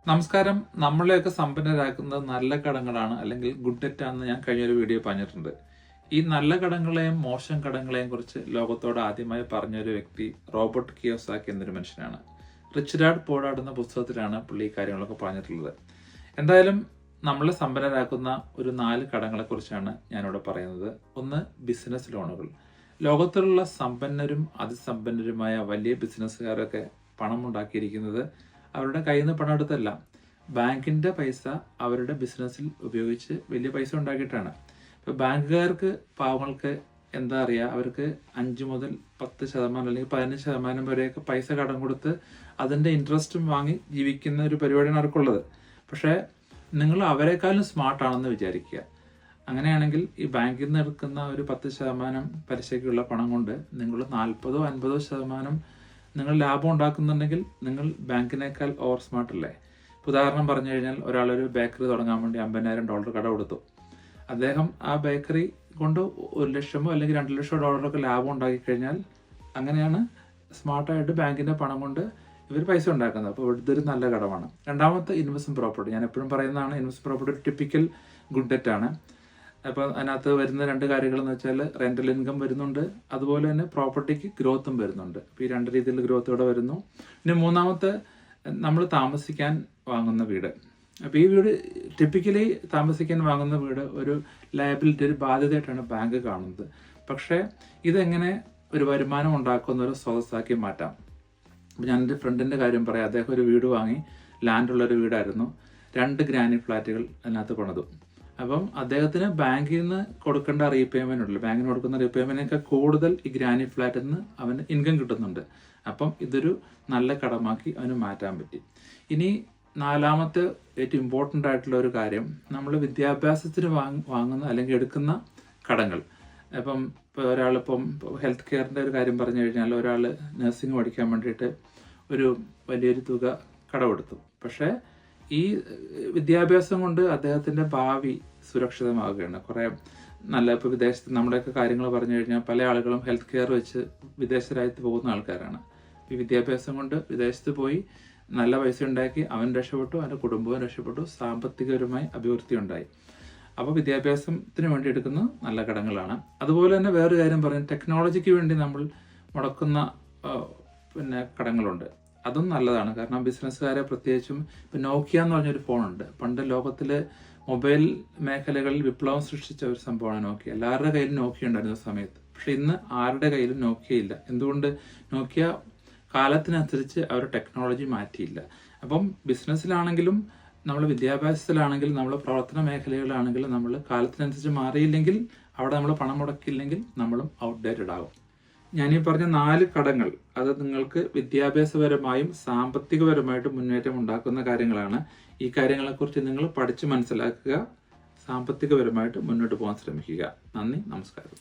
നമസ്കാരം. നമ്മളെയൊക്കെ സമ്പന്നരാക്കുന്നത് നല്ല കടങ്ങളാണ്, അല്ലെങ്കിൽ ഗുഡ് ഡെറ്റ് ആണെന്ന് ഞാൻ കഴിഞ്ഞൊരു വീഡിയോ പറഞ്ഞിട്ടുണ്ട്. ഈ നല്ല കടങ്ങളെയും മോശം കടങ്ങളെയും കുറിച്ച് ലോകത്തോട് ആദ്യമായി പറഞ്ഞൊരു വ്യക്തി റോബർട്ട് കിയോസാക്കി എന്നൊരു മനുഷ്യനാണ്. റിച്ച് ഡാഡ് പൂർ ഡാഡ് എന്ന പുസ്തകത്തിലാണ് പുള്ളി ഈ കാര്യങ്ങളൊക്കെ പറഞ്ഞിട്ടുള്ളത്. എന്തായാലും നമ്മളെ സമ്പന്നരാക്കുന്ന ഒരു 4 കടങ്ങളെ കുറിച്ചാണ് ഞാനിവിടെ പറയുന്നത്. ഒന്ന്, ബിസിനസ് ലോണുകൾ. ലോകത്തിലുള്ള സമ്പന്നരും അതിസമ്പന്നരുമായ വലിയ ബിസിനസ്സുകാരൊക്കെ പണമുണ്ടാക്കിയിരിക്കുന്നത് അവരുടെ കയ്യിൽ നിന്ന് പണം എടുത്തല്ല, ബാങ്കിന്റെ പൈസ അവരുടെ ബിസിനസ്സിൽ ഉപയോഗിച്ച് വലിയ പൈസ ഉണ്ടാക്കിയിട്ടാണ്. ഇപ്പൊ ബാങ്കുകാർക്ക്, പാവങ്ങൾക്ക് എന്താ അറിയാ, അവർക്ക് 5 മുതൽ 10% അല്ലെങ്കിൽ 15% വരെയൊക്കെ പൈസ കടം കൊടുത്ത് അതിന്റെ ഇൻട്രസ്റ്റും വാങ്ങി ജീവിക്കുന്ന ഒരു പരിപാടിയാണ് അവർക്കുള്ളത്. പക്ഷേ നിങ്ങൾ അവരെക്കാളും സ്മാർട്ടാണെന്ന് വിചാരിക്കുക. അങ്ങനെയാണെങ്കിൽ ഈ ബാങ്കിൽ നിന്ന് എടുക്കുന്ന ഒരു 10% പലിശയ്ക്കുള്ള പണം കൊണ്ട് നിങ്ങൾ 40-50% നിങ്ങൾ ലാഭം ഉണ്ടാക്കുന്നുണ്ടെങ്കിൽ നിങ്ങൾ ബാങ്കിനേക്കാൾ ഓവർ സ്മാർട്ട് അല്ലേ? ഉദാഹരണം പറഞ്ഞു കഴിഞ്ഞാൽ, ഒരാളൊരു ബേക്കറി തുടങ്ങാൻ വേണ്ടി $50,000 കട കൊടുത്തു. അദ്ദേഹം ആ ബേക്കറി കൊണ്ട് $1 ലക്ഷമോ അല്ലെങ്കിൽ $2 ലക്ഷം ലാഭം ഉണ്ടാക്കി കഴിഞ്ഞാൽ അങ്ങനെയാണ് സ്മാർട്ടായിട്ട് ബാങ്കിന്റെ പണം കൊണ്ട് ഇവർ പൈസ ഉണ്ടാക്കുന്നത്. അപ്പോൾ ഇതൊരു നല്ല കടമാണ്. രണ്ടാമത്തെ, ഇൻവെസ്റ്റ്മെന്റ് പ്രോപ്പർട്ടി. ഞാൻ എപ്പോഴും പറയുന്നതാണ്, ഇൻവെസ്റ്റ്മെന്റ് പ്രോപ്പർട്ടി ഒരു ടിപ്പിക്കൽ ഗുഡ് ഡെറ്റ് ആണ്. അപ്പോൾ അതിനകത്ത് വരുന്ന 2 കാര്യങ്ങൾ എന്ന് വെച്ചാൽ, റെന്റൽ ഇൻകം വരുന്നുണ്ട്, അതുപോലെ തന്നെ പ്രോപ്പർട്ടിക്ക് ഗ്രോത്തും വരുന്നുണ്ട്. അപ്പോൾ ഈ 2 രീതിയിൽ ഗ്രോത്ത് ഇവിടെ വരുന്നു. പിന്നെ മൂന്നാമത്തെ, നമ്മൾ താമസിക്കാൻ വാങ്ങുന്ന വീട്. അപ്പോൾ ഈ വീട് ടിപ്പിക്കലി താമസിക്കാൻ വാങ്ങുന്ന വീട് ഒരു ലയബിലിറ്റി, ഒരു ബാധ്യതയായിട്ടാണ് ബാങ്ക് കാണുന്നത്. പക്ഷേ ഇതെങ്ങനെ ഒരു വരുമാനം ഉണ്ടാക്കുന്ന ഒരു സ്രോതസ്സാക്കി മാറ്റാം. അപ്പോൾ ഞാൻ എൻ്റെ ഫ്രണ്ടിൻ്റെ കാര്യം പറയാം. അദ്ദേഹം ഒരു വീട് വാങ്ങി, ലാൻഡുള്ളൊരു വീടായിരുന്നു. 2 ഗ്രാനൈറ്റ് ഫ്ലാറ്റുകൾ അതിനകത്ത് പണിതു. അപ്പം അദ്ദേഹത്തിന് ബാങ്കിൽ നിന്ന് കൊടുക്കേണ്ട റീപേയ്മെന്റ് ഉണ്ടല്ലോ, ബാങ്കിന് കൊടുക്കുന്ന റീപേയ്മെന്റിനൊക്കെ കൂടുതൽ ഈ ഗ്രാനൈറ്റ് ഫ്ലാറ്റിൽ നിന്ന് അവന് ഇൻകം കിട്ടുന്നുണ്ട്. അപ്പം ഇതൊരു നല്ല കടമാക്കി അവന് മാറ്റാൻ പറ്റി. ഇനി നാലാമത്തെ ഏറ്റവും ഇമ്പോർട്ടൻ്റ് ആയിട്ടുള്ള ഒരു കാര്യം, നമ്മൾ വിദ്യാഭ്യാസത്തിന് വാങ്ങുന്ന അല്ലെങ്കിൽ എടുക്കുന്ന കടങ്ങൾ. ഇപ്പം ഇപ്പോൾ ഒരാളിപ്പം ഹെൽത്ത് കെയറിൻ്റെ ഒരു കാര്യം പറഞ്ഞു കഴിഞ്ഞാൽ, ഒരാൾ നഴ്സിംഗ് പഠിക്കാൻ വേണ്ടിയിട്ട് ഒരു വലിയൊരു തുക കടമെടുത്തു. പക്ഷേ ഈ വിദ്യാഭ്യാസം കൊണ്ട് അദ്ദേഹത്തിന്റെ ഭാവി സുരക്ഷിതമാവുകയാണ്. കുറെ നല്ല, ഇപ്പോൾ വിദേശത്ത് നമ്മുടെയൊക്കെ കാര്യങ്ങൾ പറഞ്ഞു കഴിഞ്ഞാൽ പല ആളുകളും ഹെൽത്ത് കെയർ വെച്ച് വിദേശ രാജ്യത്ത് പോകുന്ന ആൾക്കാരാണ്. ഈ വിദ്യാഭ്യാസം കൊണ്ട് വിദേശത്ത് പോയി നല്ല പൈസ ഉണ്ടാക്കി അവൻ രക്ഷപ്പെട്ടു, അവൻ്റെ കുടുംബവും രക്ഷപ്പെട്ടു, സാമ്പത്തികപരമായി അഭിവൃദ്ധി ഉണ്ടായി. അപ്പോൾ വിദ്യാഭ്യാസത്തിന് വേണ്ടി എടുക്കുന്ന നല്ല കടങ്ങളാണ്. അതുപോലെ തന്നെ വേറൊരു കാര്യം പറയാം, ടെക്നോളജിക്ക് വേണ്ടി നമ്മൾ മുടക്കുന്ന കടങ്ങളുണ്ട്. അതും നല്ലതാണ്. കാരണം ബിസിനസ്സുകാരെ പ്രത്യേകിച്ചും, ഇപ്പം നോക്കിയ എന്ന് പറഞ്ഞൊരു ഫോണുണ്ട്. പണ്ട് ലോകത്തിലെ മൊബൈൽ മേഖലകളിൽ വിപ്ലവം സൃഷ്ടിച്ച ഒരു സംഭവമാണ് നോക്കിയ. എല്ലാവരുടെ കയ്യിലും നോക്കിയ ഉണ്ടായിരുന്ന സമയത്ത്. പക്ഷെ ഇന്ന് ആരുടെ കയ്യിലും നോക്കിയ ഇല്ല. എന്തുകൊണ്ട്? നോക്കിയ കാലത്തിനനുസരിച്ച് അവർ ടെക്നോളജി മാറ്റിയില്ല. അപ്പം ബിസിനസ്സിലാണെങ്കിലും, നമ്മൾ വിദ്യാഭ്യാസത്തിലാണെങ്കിലും, നമ്മൾ പ്രവർത്തന മേഖലകളിലാണെങ്കിലും നമ്മൾ കാലത്തിനനുസരിച്ച് മാറിയില്ലെങ്കിൽ, അവിടെ നമ്മൾ പണം മുടക്കില്ലെങ്കിൽ നമ്മളും ഔട്ട്ഡേറ്റഡ് ആകും. ഞാനീ പറഞ്ഞ 4 കടങ്ങൾ, അത് നിങ്ങൾക്ക് വിദ്യാഭ്യാസപരമായും സാമ്പത്തികപരമായിട്ടും മുന്നേറ്റം ഉണ്ടാക്കുന്ന കാര്യങ്ങളാണ്. ഈ കാര്യങ്ങളെക്കുറിച്ച് നിങ്ങൾ പഠിച്ച് മനസ്സിലാക്കുക, സാമ്പത്തികപരമായിട്ട് മുന്നോട്ട് പോകാൻ ശ്രമിക്കുക. നന്ദി, നമസ്കാരം.